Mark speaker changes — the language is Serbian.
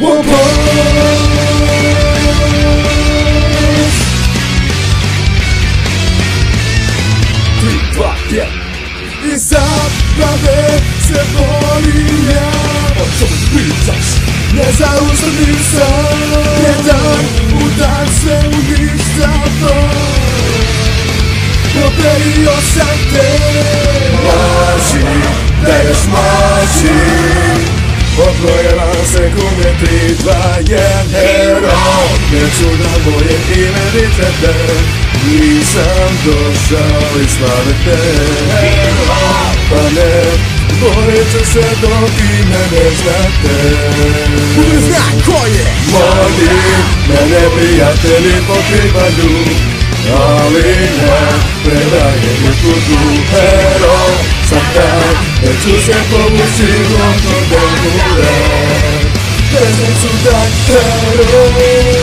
Speaker 1: 我碰。Zaprawy se polinia Oczomytasz, nie załóżę lisa Nie daj udać się uliczna to Dobre i osante Maci, dajesz maci Odbrojena sekundy, 3, 2, 1 Hero, nie cuda moje imię wytete Nisam došao i slave te Pa ne, borit ću se dok i mene znate
Speaker 2: Bude zna ko je
Speaker 1: Mnogi mene prijatelji pokrivaju Ali ne, predaje mi tužu Hero, sam tak, neću se povući dok to ne bude Pesnicu dan, hero